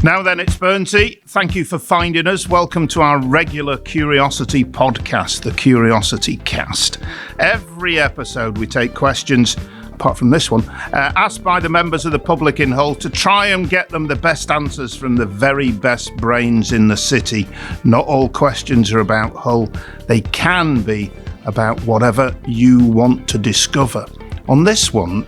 Now then, it's Burnsy. Thank you for finding us. Welcome to our regular Curiosity podcast, the CuriosityCast. Every episode we take questions, apart from this one, asked by the members of the public in Hull to try and get them the best answers from the very best brains in the city. Not all questions are about Hull. They can be about whatever you want to discover. On this one,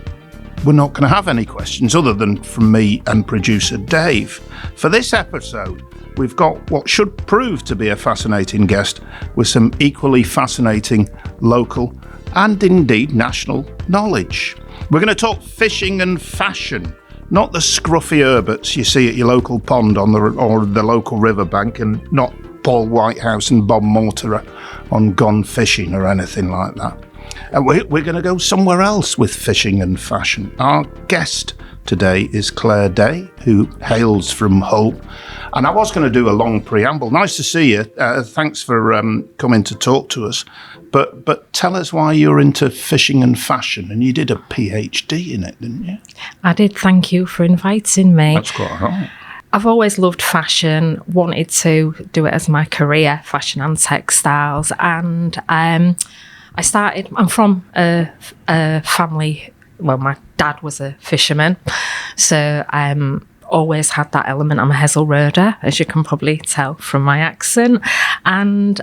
we're not going to have any questions other than from me and producer Dave. For this episode, we've got what should prove to be a fascinating guest with some equally fascinating local and indeed national knowledge. We're going to talk fishing and fashion, not the scruffy herberts you see at your local pond or the local riverbank, and not Paul Whitehouse and Bob Mortimer on Gone Fishing or anything like that. And we're going to go somewhere else with fishing and fashion. Our guest today is Claire Day, who hails from Hull. And I was going to do a long preamble. Nice to see you. Thanks for coming to talk to us. But tell us why you're into fishing and fashion. And you did a PhD in it, didn't you? I did. Thank you for inviting me. That's quite right. I've always loved fashion, wanted to do it as my career, fashion and textiles. And I'm from a family, well, my dad was a fisherman, so always had that element. I'm a Hessle Roader, as you can probably tell from my accent. And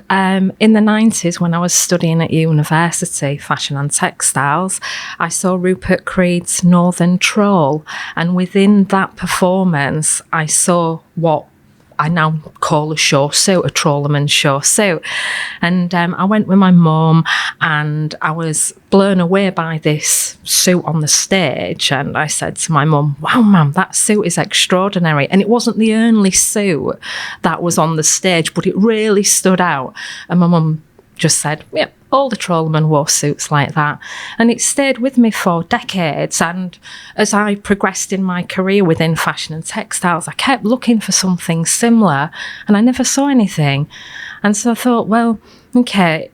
in the 90s, when I was studying at university, fashion and textiles, I saw Rupert Creed's Northern Trawl. And within that performance, I saw what I now call a shore suit, a trawlerman shore suit. And I went with my mum and I was blown away by this suit on the stage. And I said to my mum, wow, mum, that suit is extraordinary. And it wasn't the only suit that was on the stage, but it really stood out. And my mum just said, yep, all the trawlermen wore suits like that. And it stayed with me for decades. And as I progressed in my career within fashion and textiles, I kept looking for something similar and I never saw anything. And so I thought, well, okay,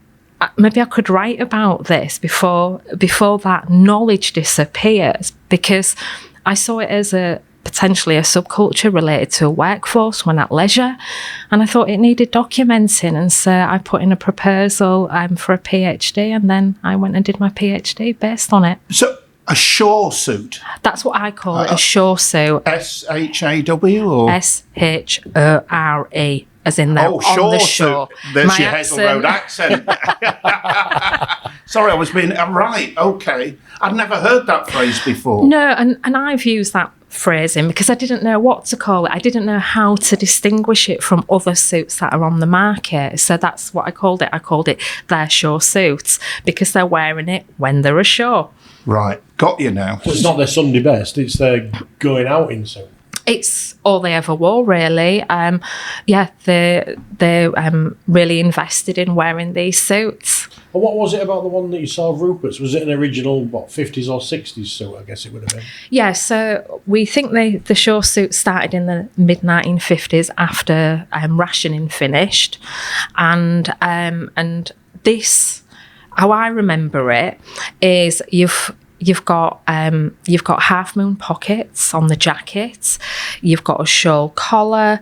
maybe I could write about this before that knowledge disappears, because I saw it as potentially a subculture related to a workforce when at leisure, and I thought it needed documenting, and so I put in a proposal for a PhD, and then I went and did my PhD based on it. So a shore suit? That's what I call it, a shore suit. S-H-A-W or? S-H-O-R-E, as in on the shore. There's my your Hessle Road accent. Sorry, I was being... Right, okay. I'd never heard that phrase before. No, and I've used that phrasing because I didn't know what to call it. I didn't know how to distinguish it from other suits that are on the market. So that's what I called it. I called it their shore suits because they're wearing it when they're ashore. Right, got you now. So it's not their Sunday best, it's their going out in suit. It's all they ever wore, really. They really invested in wearing these suits. And what was it about the one that you saw of Rupert's? Was it an original, 50s or 60s suit, I guess it would have been? Yeah, so we think the shore suit started in the mid-1950s after rationing finished. And this, how I remember it, is You've got half moon pockets on the jacket. You've got a shawl collar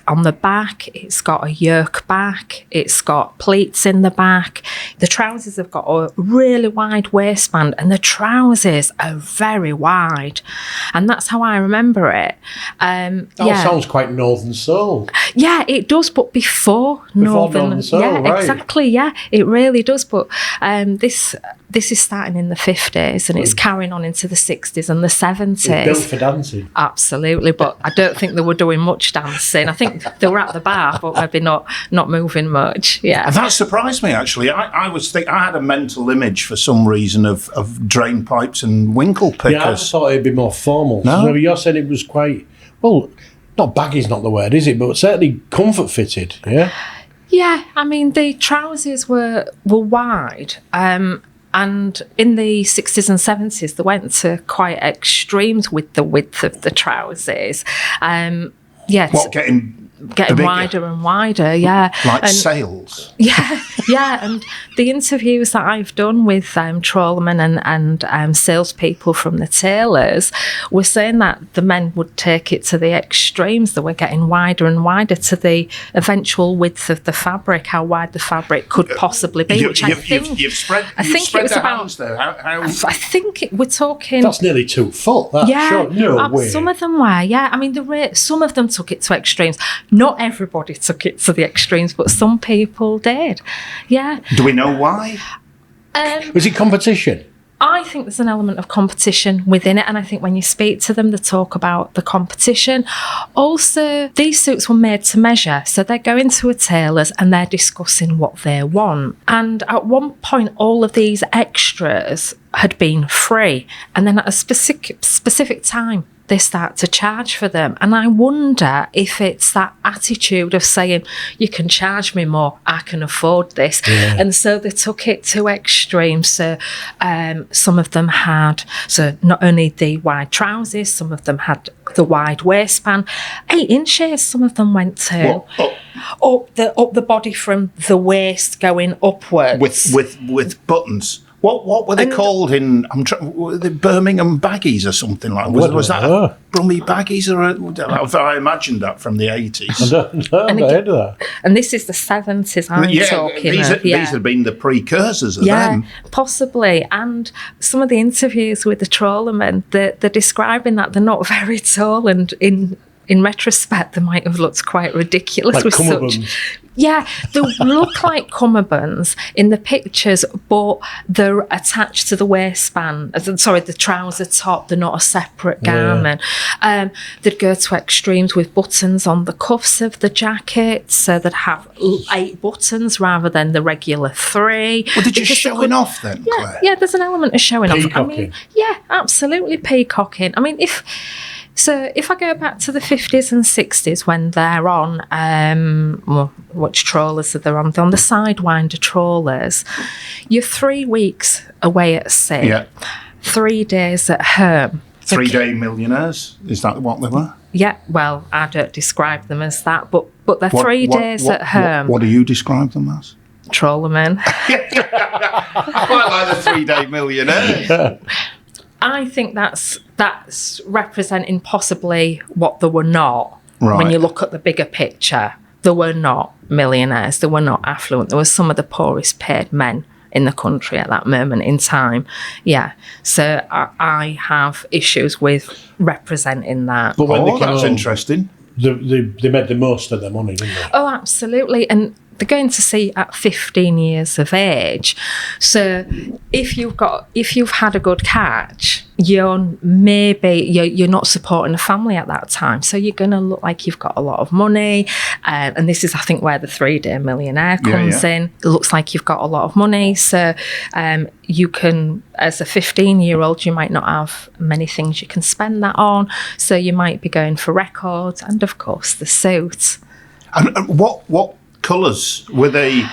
on the back. It's got a yoke back. It's got pleats in the back. The trousers have got a really wide waistband, and the trousers are very wide, and that's how I remember it. Sounds quite Northern Soul. Yeah, it does, but before Northern Soul, yeah, right. Exactly. Yeah, it really does. But this is starting in the 50s and it's carrying on into the 60s and the 70s. It's built for dancing. Absolutely, but I don't think they were doing much dancing. I think they were at the bar, but maybe not moving much. Yeah, and that surprised me actually. I had a mental image for some reason of drain pipes and winkle pickers. Yeah, I thought it'd be more formal. No, so you're saying it was quite not baggy's not the word, is it? But certainly comfort fitted. Yeah. Yeah, I mean the trousers were wide. And in the 60s and 70s, they went to quite extremes with the width of the trousers. Getting getting bigger. wider and wider, yeah. Like And- sails. Yeah, and the interviews that I've done with trawlermen and salespeople from the tailors were saying that the men would take it to the extremes. They were getting wider and wider to the eventual width of the fabric, how wide the fabric could possibly be. Which You've spread the hands there. How? I think we're talking. That's nearly 2 foot. That, Yeah, sure. No way. some of them were. Yeah, I mean, some of them took it to extremes. Not everybody took it to the extremes, but some people did. Yeah. Do we know why? Was it competition? I think there's an element of competition within it, and I think when you speak to them, they talk about the competition. Also, these suits were made to measure, so they're going to a tailor's and they're discussing what they want. And at one point, all of these extras had been free, and then at a specific time, they start to charge for them. And I wonder if it's that attitude of saying, you can charge me more, I can afford this. Yeah. And so they took it to extremes. So some of them had, so not only the wide trousers, some of them had the wide waistband, 8 inches, some of them went to. Up the body from the waist going upwards. With buttons. What were they called were they Birmingham baggies or something like that? Was that Brummie baggies? I imagined that from the 80s. I've heard of that. And this is the 70s I'm talking of. These have been the precursors of them. Possibly. And some of the interviews with the trawlermen, they're describing that they're not very tall, and in retrospect, they might have looked quite ridiculous. Like with cummerbunds. Yeah, they look like cummerbunds in the pictures, but they're attached to the waistband. Sorry, the trouser top. They're not a separate garment. They'd go to extremes with buttons on the cuffs of the jacket, so they'd have 8 buttons rather than the regular 3. Well, they're just showing off then, Claire? Yeah, there's an element of showing off. Peacocking. I mean, yeah, absolutely peacocking. I mean, if I go back to the 50s and 60s when they're on, which trawlers are they on? They're on the sidewinder trawlers. You're 3 weeks away at sea, 3 days at home. 3-day millionaires? Is that what they were? Yeah, well, I don't describe them as that, but they're 3 days at home. What do you describe them as? Trawlermen. Quite like the 3-day millionaires. I think that's representing possibly what they were not. Right. When you look at the bigger picture, they were not millionaires. They were not affluent. There were some of the poorest paid men in the country at that moment in time. Yeah. So I have issues with representing that. But when they came that's home, interesting. They made the most of their money, didn't they? Oh, absolutely. And they're going to sea at 15 years of age. So if you've had a good catch, you're not supporting a family at that time. So you're going to look like you've got a lot of money. And this is, I think, where the 3-day millionaire comes in. It looks like you've got a lot of money. So you can, as a 15-year-old, you might not have many things you can spend that on. So you might be going for records and, of course, the suit. And what colours were they?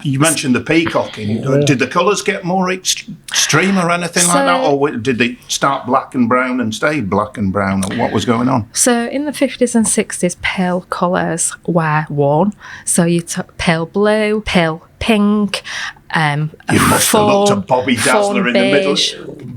You mentioned the peacocking. Did the colours get more extreme or anything like that, or did they start black and brown and stay black and brown, or what was going on? So in the 50s and 60s, pale colours were worn. So you took pale blue, pale pink. You must have looked at Bobby Dazzler in the middle.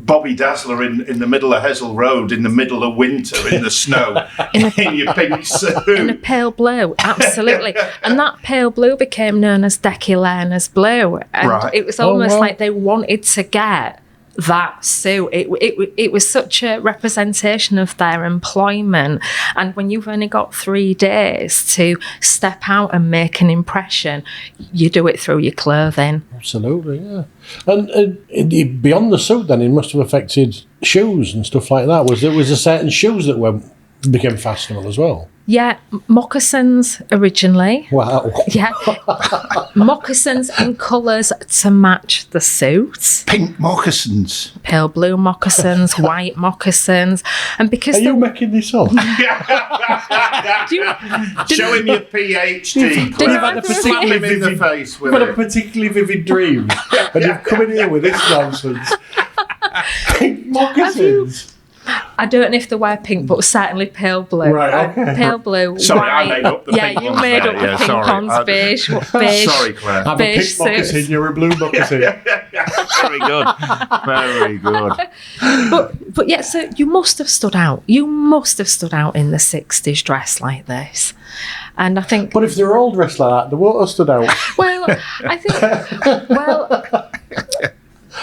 Bobby Dazzler in the middle of Hessle Road in the middle of winter in the snow in your pink suit. In a pale blue, absolutely. And that pale blue became known as Deculaner's blue. And it was almost like they wanted to get that suit. It was such a representation of their employment. And when you've only got 3 days to step out and make an impression, you do it through your clothing. Absolutely, yeah. And beyond the suit, then it must have affected shoes and stuff like that. Was there certain shoes that became fashionable as well? Yeah, moccasins originally. Wow. Yeah, moccasins in colours to match the suit. Pink moccasins. Pale blue moccasins, white moccasins. And because Are you making this up? Show him your PhD. Slap him in the face with You've got it. a particularly vivid dream, and you've come in here with this nonsense. Pink moccasins. I don't know if they wear pink, but certainly pale blue. Right, okay. Pale blue, Sorry, white. I made up the pink you ones made there. up the Yeah, pink sorry. ones, beige. Sorry, Claire. I'm a beige pink moccasin, suits. you're a blue moccasin. Very good. Very good. But yeah, so you must have stood out. You must have stood out in the 60s dressed like this. And I think... But if they were all dressed like that, they wouldn't have stood out. Well, I think... Well...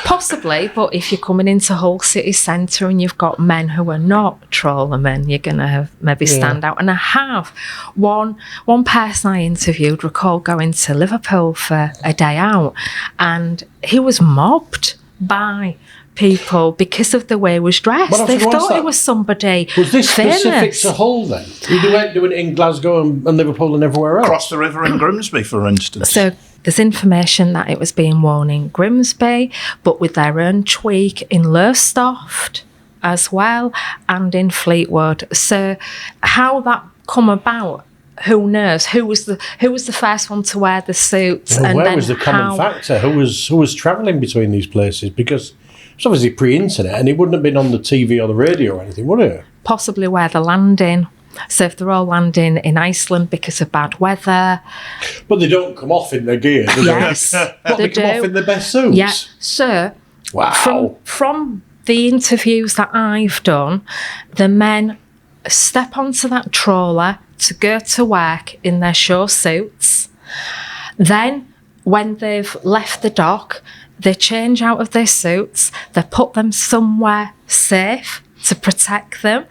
Possibly, but if you're coming into Hull city centre and you've got men who are not trawlermen, you're going to maybe stand out. And I have. One person I interviewed recalled going to Liverpool for a day out, and he was mobbed by people because of the way he was dressed. They thought he was somebody Was this famous. specific to Hull then? They weren't doing it in Glasgow and Liverpool and everywhere else? Across the river in Grimsby, for instance. So there's information that it was being worn in Grimsby, but with their own tweak in Lowestoft as well, and in Fleetwood. So how that come about, who knows? Who was the first one to wear the suits? Well, and where then was the common factor? Who was travelling between these places? Because it's obviously pre-internet, and it wouldn't have been on the TV or the radio or anything, would it? Possibly where they're landing. So if they're all landing in Iceland because of bad weather. But they don't come off in their gear, do they? Yes, But they come off in their best suits? Yeah. So Wow. from the interviews that I've done, the men step onto that trawler to go to work in their shore suits. Then when they've left the dock, they change out of their suits, they put them somewhere safe to protect them,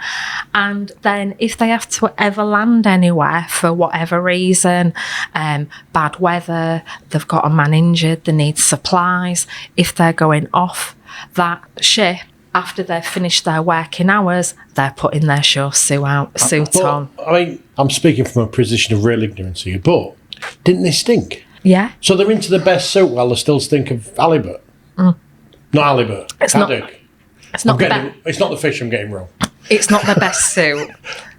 and then if they have to ever land anywhere for whatever reason, bad weather, they've got a man injured, they need supplies, if they're going off that ship after they've finished their working hours, they're putting their shore suit on. I mean, I'm speaking from a position of real ignorance here, but didn't they stink? Yeah. So they're into the best suit while they still stink of halibut? Not halibut, It's not- haddock. It's not It's not the fish I'm getting wrong. It's not the best suit.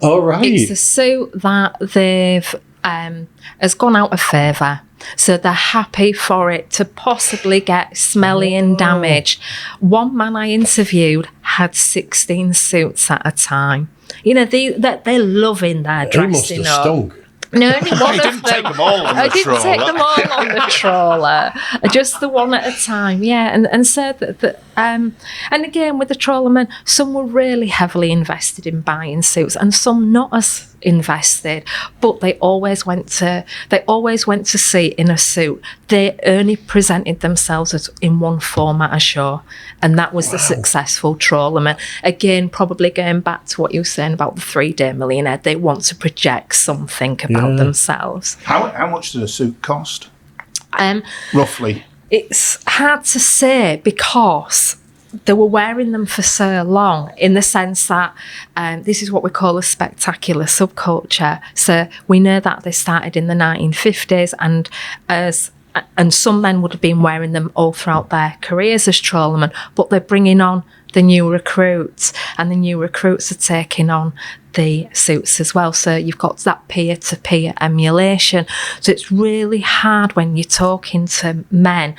Oh, right. It's a suit that they've has gone out of favour. So they're happy for it to possibly get smelly and damaged. One man I interviewed had 16 suits at a time. You know, they're loving their He must dressing have up. stunk. No, only one He of didn't them. take them all on I the didn't take trawler. them all on the trawler, just the one at a time. Yeah, and so and again with the trawlermen, some were really heavily invested in buying suits, and some not as invested. But they always went to sea in a suit. They only presented themselves as in one format ashore, and that was the successful trawlerman. Again, probably going back to what you were saying about the 3-day millionaire, they want to project something about themselves. How much did a suit cost? Roughly. It's hard to say because they were wearing them for so long, in the sense that this is what we call a spectacular subculture. So we know that they started in the 1950s, and some men would have been wearing them all throughout their careers as trawlermen, but they're bringing on the new recruits, and the new recruits are taking on the suits as well. So you've got that peer-to-peer emulation. So it's really hard when you're talking to men,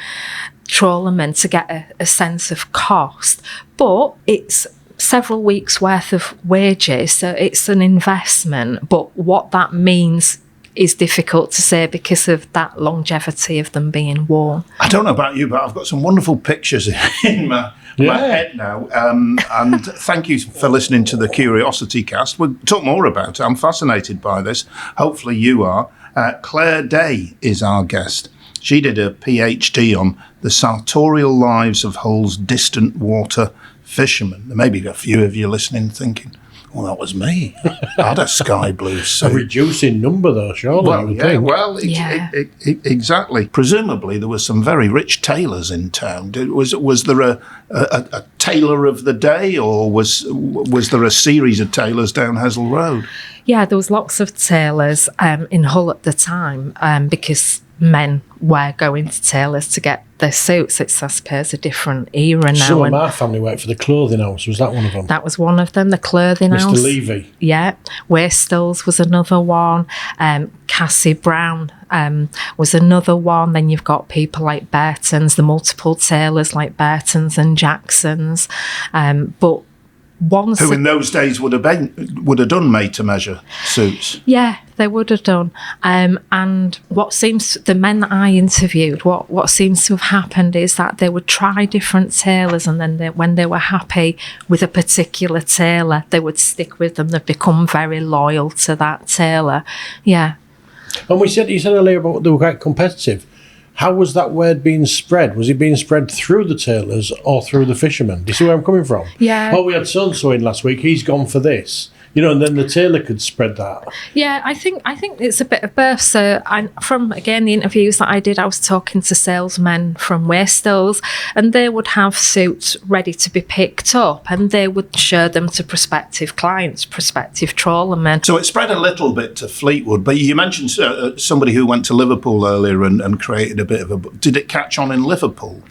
trawlermen, to get a sense of cost. But it's several weeks' worth of wages, so it's an investment. But what that means is difficult to say because of that longevity of them being worn. I don't know about you, but I've got some wonderful pictures in my head now. And thank you for listening to the CuriosityCast. We'll talk more about it. I'm fascinated by this. Hopefully you are. Claire Day is our guest. She did a PhD on the sartorial lives of Hull's distant water fishermen. There may be a few of you listening thinking, well, that was me. I had a sky blue suit. A reducing number, though, surely, I would think. Exactly. Presumably, there were some very rich tailors in town. Was there a tailor of the day, or was there a series of tailors down Hessle Road? Yeah, there was lots of tailors in Hull at the time because men were going to tailors to get their suits. It's, I suppose, a different era now. Some of my family worked for the clothing house. Was that one of them? That was one of them, the clothing house. Mr. Levy. Yeah. Waistles was another one. Cassie Brown was another one. Then you've got people like Burton's, the multiple tailors like Burton's and Jackson's. But Who in those days would have done made-to-measure suits. Yeah, they would have done. And the men that I interviewed, what seems to have happened is that they would try different tailors, and then when they were happy with a particular tailor, they would stick with them. They'd become very loyal to that tailor. Yeah. And you said earlier about they were quite competitive. How was that word being spread? Was it being spread through the tailors or through the fishermen? Do you see where I'm coming from? Yeah. Oh, we had so-and-so in last week. He's gone for this. And then the tailor could spread that. Yeah, I think it's a bit of both. So from, again, the interviews that I did, I was talking to salesmen from Waistles, and they would have suits ready to be picked up, and they would show them to prospective clients, prospective trawlermen. So it spread a little bit to Fleetwood, but you mentioned somebody who went to Liverpool earlier and created a bit of a... Did it catch on in Liverpool?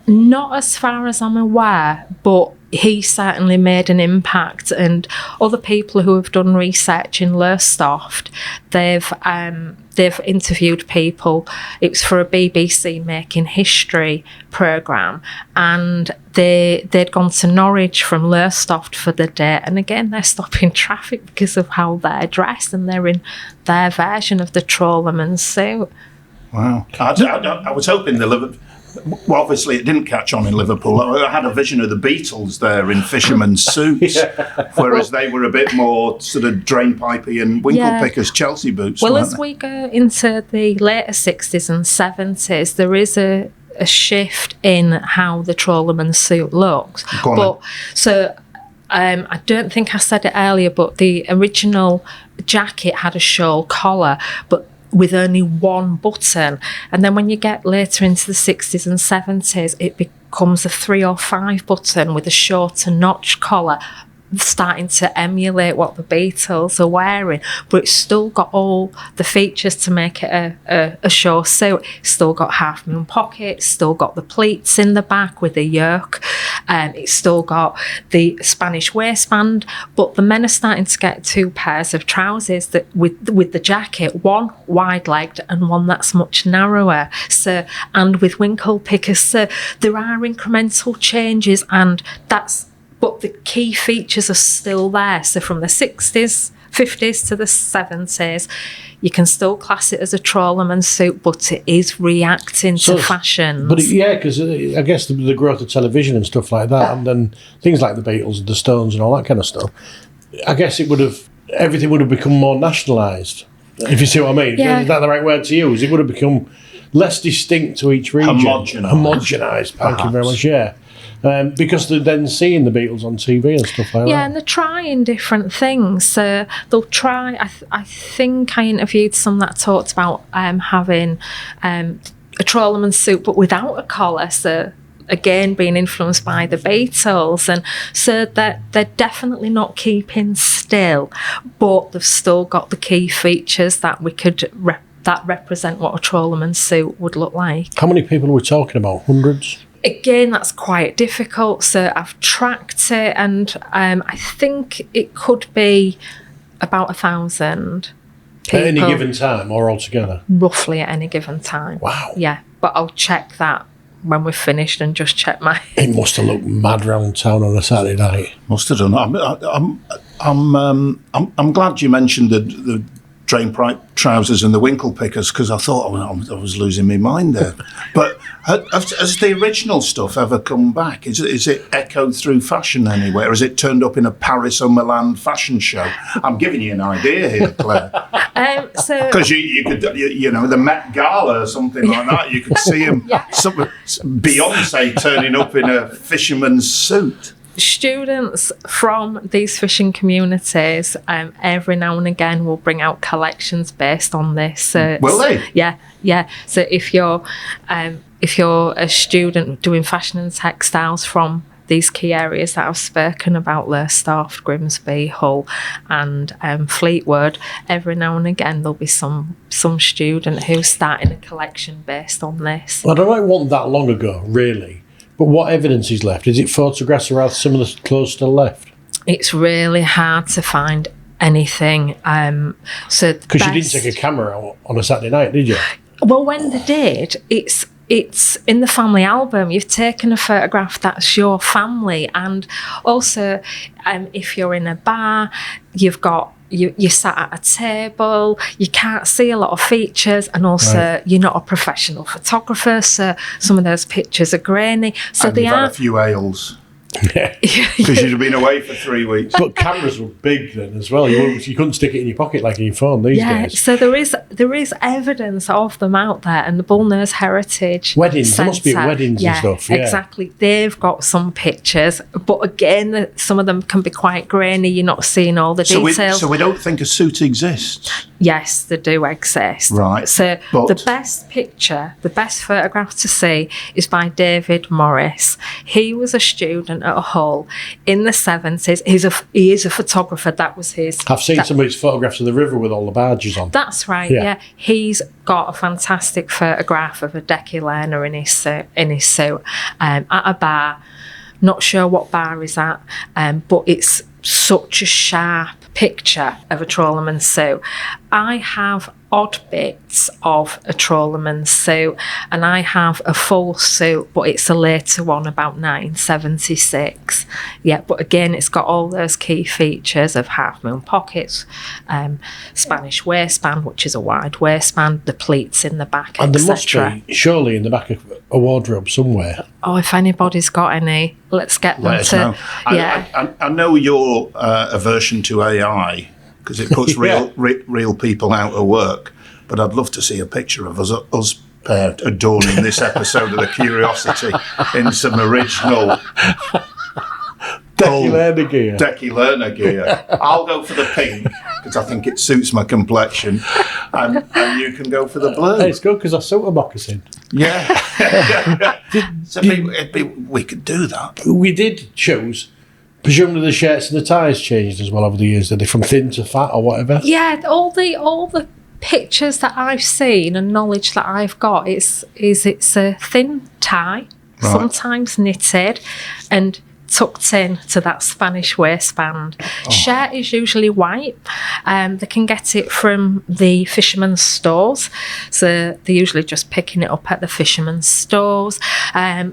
Not as far as I'm aware, but he certainly made an impact, and other people who have done research in Lowestoft, they've interviewed people. It was for a BBC Making History programme, and they'd gone to Norwich from Lowestoft for the day, and again they're stopping traffic because of how they're dressed, and they're in their version of the trawlerman suit. Wow. I was hoping well, obviously it didn't catch on in Liverpool. I had a vision of the Beatles there in fishermen's suits, whereas they were a bit more sort of drainpipey and winkle-pickers Chelsea boots. Well, as we go into the later 60s and 70s, there is a shift in how the trawlerman suit looks. I don't think I said it earlier, but the original jacket had a shawl collar, but with only one button, and then when you get later into the 60s and 70s, it becomes a 3 or 5 button with a shorter notch collar, starting to emulate what the Beatles are wearing, but it's still got all the features to make it a short suit. It's still got half moon pockets, still got the pleats in the back with the yoke, it's still got the Spanish waistband, but the men are starting to get 2 pairs of trousers that with the jacket, one wide-legged and one that's much narrower, and with winkle pickers. So there are incremental changes, but the key features are still there. So from the 60s, 50s to the 70s, you can still class it as a trawlerman suit, but it is reacting to fashions. But because I guess the growth of television and stuff like that, and then things like the Beatles and the Stones and all that kind of stuff, I guess everything would have become more nationalised, if you see what I mean. Yeah. Is that the right word to use? It would have become less distinct to each region. Homogenised. Thank you very much, yeah. Because they're then seeing the Beatles on TV and stuff like that. Yeah, and they're trying different things. So they'll try. I think I interviewed some that talked about having a trawlerman suit, but without a collar. So again, being influenced by the Beatles, and so they're definitely not keeping still, but they've still got the key features that we could that represent what a trawlerman suit would look like. How many people are we talking about? Hundreds? Again, that's quite difficult. So I've tracked it, and I think it could be about 1,000 people. At any given time, or altogether? Roughly at any given time. Wow. Yeah, but I'll check that when we're finished and just check my... It must have looked mad round town on a Saturday night. Must have done. I'm glad you mentioned the drain pipe trousers and the winkle pickers, because I thought I was losing my mind there. But has the original stuff ever come back? Is it echoed through fashion anywhere? Has it turned up in a Paris or Milan fashion show? I'm giving you an idea here, Claire. Because you could, the Met Gala or something like that, you could see him, Beyonce turning up in a fisherman's suit. Students from these fishing communities every now and again will bring out collections based on this. Will they? Yeah. So if you're a student doing fashion and textiles from these key areas that I've spoken about, Lowestoft, Grimsby, Hull and Fleetwood, every now and again there'll be some student who's starting a collection based on this. I don't want that long ago, really. But what evidence is left? Is it photographs, or are some of the clothes still left? It's really hard to find anything. Because you didn't take a camera on a Saturday night, did you? Well, when they did, it's it's in the family album. You've taken a photograph that's your family, and also if you're in a bar, you've got you sat at a table, you can't see a lot of features, and also you're not a professional photographer, so some of those pictures are grainy. So and they you've had a few ales. Because you'd have been away for 3 weeks. But cameras were big then as well. You couldn't stick it in your pocket like in your phone these days. So there is evidence of them out there, and the Bullnose Heritage Weddings, there must be Centre, weddings and stuff. Yeah, exactly. They've got some pictures, but again, some of them can be quite grainy. You're not seeing all the details. So we don't think a suit exists. Yes, they do exist. Right. So but the best picture, the best photograph to see is by David Morris. He was a student at Hull in the 70s. He is a photographer. That was his. I've seen some of his photographs of the river with all the barges on. That's right. Yeah. He's got a fantastic photograph of a decky learner in his suit at a bar. Not sure what bar is at, but it's such a sharp picture of a trawlerman suit. I have odd bits of a trawlerman suit, and I have a full suit, but it's a later one, about 1976. Yeah, but again, it's got all those key features of half moon pockets, Spanish waistband, which is a wide waistband, the pleats in the back, and there etc. must be surely in the back of a wardrobe somewhere. Oh, if anybody's got any, let's get them let us know. I know your aversion to AI, because it puts real people out of work, but I'd love to see a picture of us pair adorning this episode of the Curiosity in some original Decky learner gear. I'll go for the pink because I think it suits my complexion, and you can go for the blue. Hey, it's good because I suit a moccasin. Yeah. We could do that. We did choose. Presumably the shirts and the ties changed as well over the years. Are they from thin to fat or whatever? Yeah, all the pictures that I've seen and knowledge that I've got, it's a thin tie, sometimes knitted, and tucked in to that Spanish waistband. Shirt is usually white. They can get it from the fishermen's stores, so they're usually just picking it up at the fishermen's stores.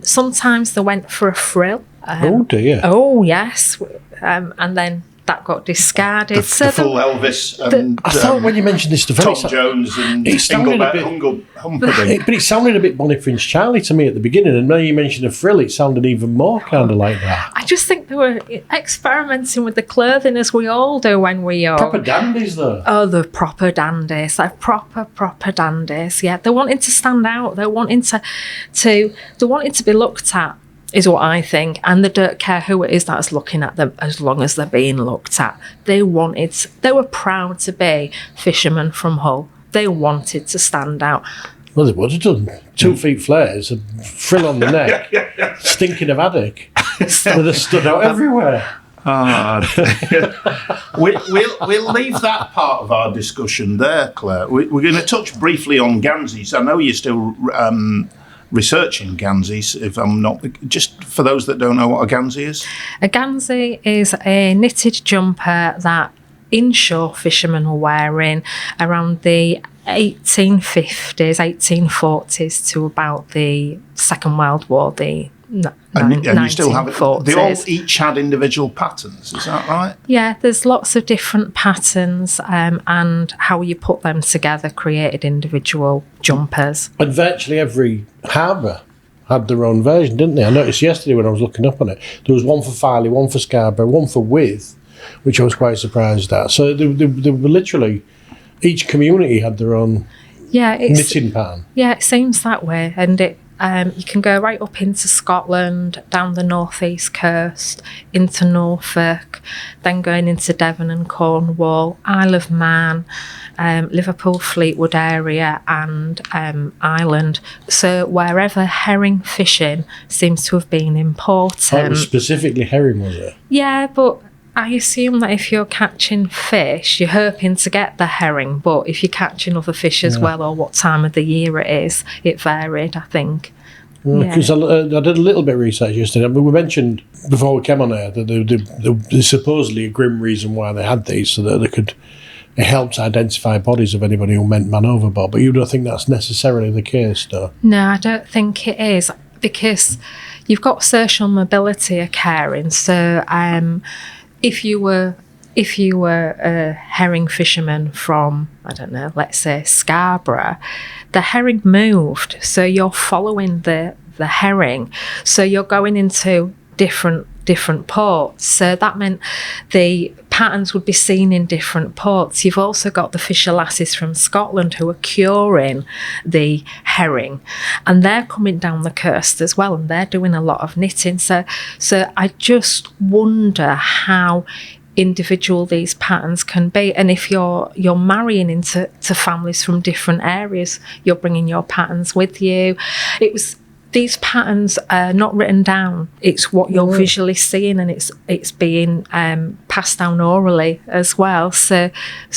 Sometimes they went for a frill. Oh dear. Oh yes, and then that got discarded. The full Elvis and I thought when you mentioned this stuff, Tom Jones and Humperdinck. But it sounded a bit Bonnie Prince Charlie to me at the beginning, and now you mentioned a frill, it sounded even more kind of like that. I just think they were experimenting with the clothing as we all do when we're young. Proper dandies though. Oh, the proper dandies, like proper dandies. Yeah, they're wanting to stand out. They're wanting to be looked at, is what I think, and they don't care who it is that's looking at them as long as they're being looked at. They were proud to be fishermen from Hull. They wanted to stand out. Well, they would have done. 2 feet flares, a frill on the neck, stinking of haddock. They'd have stood out everywhere. We'll leave that part of our discussion there, Claire. We're going to touch briefly on Ganseys. I know you're still researching Ganseys, if I'm not, just for those that don't know what a Gansey is. A Gansey is a knitted jumper that inshore fishermen were wearing around the 1850s, 1840s to about the Second World War, and you still have it. They all each had individual patterns, is that right? Yeah, there's lots of different patterns, and how you put them together created individual jumpers. And virtually every harbour had their own version, didn't they? I noticed yesterday when I was looking up on it, there was one for Farley, one for Scarborough, one for Wythe, which I was quite surprised at. So they were literally, each community had their own knitting pattern. Yeah, it seems that way, and you can go right up into Scotland, down the northeast coast, into Norfolk, then going into Devon and Cornwall, Isle of Man, Liverpool, Fleetwood area, and Ireland. So wherever herring fishing seems to have been important. Oh, it was specifically herring, was it? Yeah, but I assume that if you're catching fish, you're hoping to get the herring, but if you're catching other fish as well, or what time of the year it is, it varied, I think. Because I did a little bit of research yesterday. I mean, we mentioned before we came on air that there's supposedly a grim reason why they had these, so that they could it helps identify bodies of anybody who went man overboard. But you don't think that's necessarily the case, though? No, I don't think it is, because you've got social mobility occurring. So if you were a herring fisherman from, I don't know, let's say Scarborough, the herring moved, so you're following the herring, so you're going into different ports. So that meant the patterns would be seen in different ports. You've also got the fisher lasses from Scotland who are curing the herring, and they're coming down the coast as well, and they're doing a lot of knitting. So I just wonder how individual these patterns can be, and if you're marrying into families from different areas, you're bringing your patterns with you. These patterns are not written down. It's what you're visually seeing, and it's being passed down orally as well. So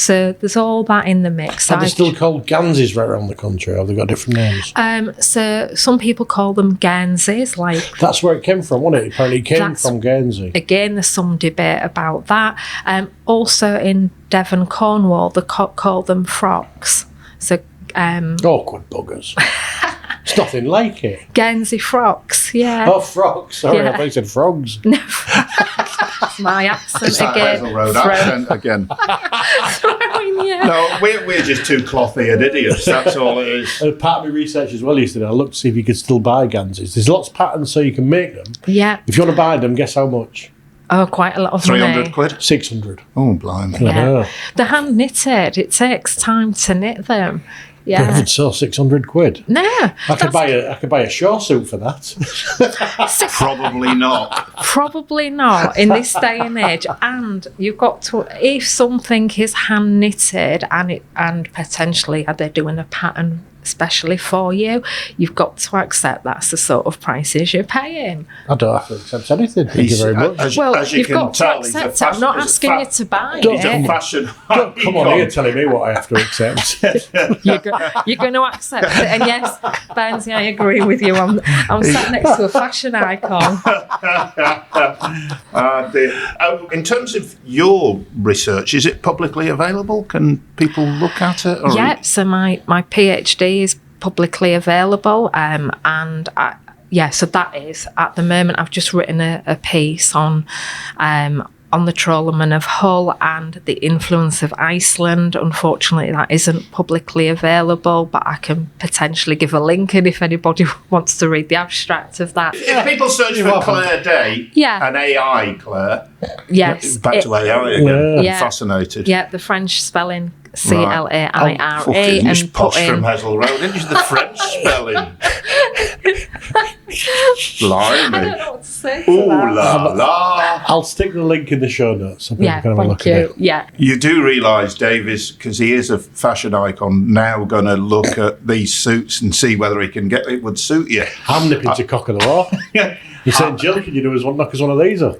there's all that in the mix. Are they still called Guernseys right around the country, or have they got different names? So some people call them Guernseys. That's where it came from, wasn't it? Apparently it came from Guernsey. Again, there's some debate about that. Also in Devon, Cornwall, they call them frocks. So awkward buggers. It's nothing like it. Guernsey frocks, yeah. Oh, frogs. Sorry, Yeah. I thought you said frogs. No, my accent It's that again. Hessle Road accent again. Yeah. No, we're just two cloth-eared idiots. That's all it is. Part of my research as well yesterday, I looked to see if you could still buy Guernseys. There's lots of patterns so you can make them. Yeah. If you want to buy them, guess how much? Oh, quite a lot of 300 money. quid? 600. Oh, blimey. Yeah. They're hand knitted. It takes time to knit them. Yeah. If so, 600 quid. No. I could buy a shore suit for that. Probably not. Probably not in this day and age. And you've got to, if something is hand knitted and potentially they're doing a pattern especially for you, you've got to accept that's the sort of prices you're paying. I don't have to accept anything. Thank you very much. As you you've can got tell, to he's a accept it. I'm not asking you to buy He's a it. fashion Don't come on here telling me what I have to accept. You're going to accept it. And yes, Burnsy, I agree with you. I'm sat next to a fashion icon. In terms of your research, is it publicly available? Can people look at it? Yeah, so my PhD is publicly available, so that is, at the moment, I've just written a piece on the trawlermen of Hull and the influence of Iceland. Unfortunately, that isn't publicly available, but I can potentially give a link in if anybody wants to read the abstract of that. If people search for Claire Day, an AI Claire, yes, back to AI again, Yeah. fascinated. Yeah, the French spelling, CLAIRE, Fucking and posh put in... from Hessle Road, didn't you? The French spelling. Blimey. I don't know what to say to Ooh that. la la. I'll stick the link in the show notes so people Yeah, can have a look thank at you. it. Yeah. You do realise Dave is, because he is a fashion icon, now going to look at these suits and see whether he can get it would suit you. I'm nipping to cock of the walk. You said, Jill, can you knock us one of these up?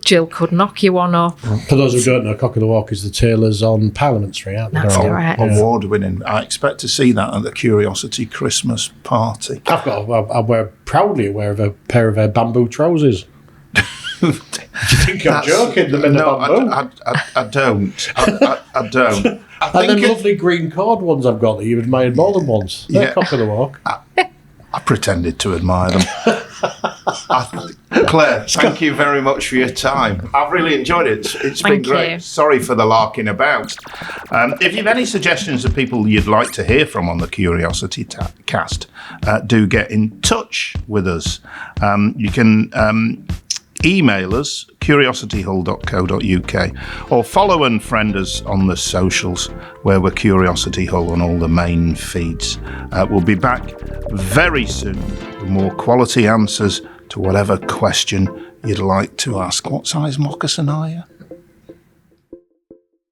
Jill could knock you one up. For those who don't know, Cock of the Walk is the tailors on Parliament Street, aren't they? That's They're all- correct. Award winning. I expect to see that at the Curiosity Christmas party. I proudly wear a pair of bamboo trousers. Do you think I'm joking? Them in the bamboo? I don't. I don't. I And them think lovely green cord ones I've got that you've admired more than once. They're Yeah. Cock of the Walk. I pretended to admire them. Claire, thank you very much for your time. I've really enjoyed it. It's been Thank great. you. Sorry for the larking about. If you've any suggestions of people you'd like to hear from on the Curiosity Cast, do get in touch with us. You can email us, curiosityhull.co.uk, or follow and friend us on the socials, where we're Curiosity Hull on all the main feeds. We'll be back very soon with more quality answers to whatever question you'd like to ask. What size moccasin are you?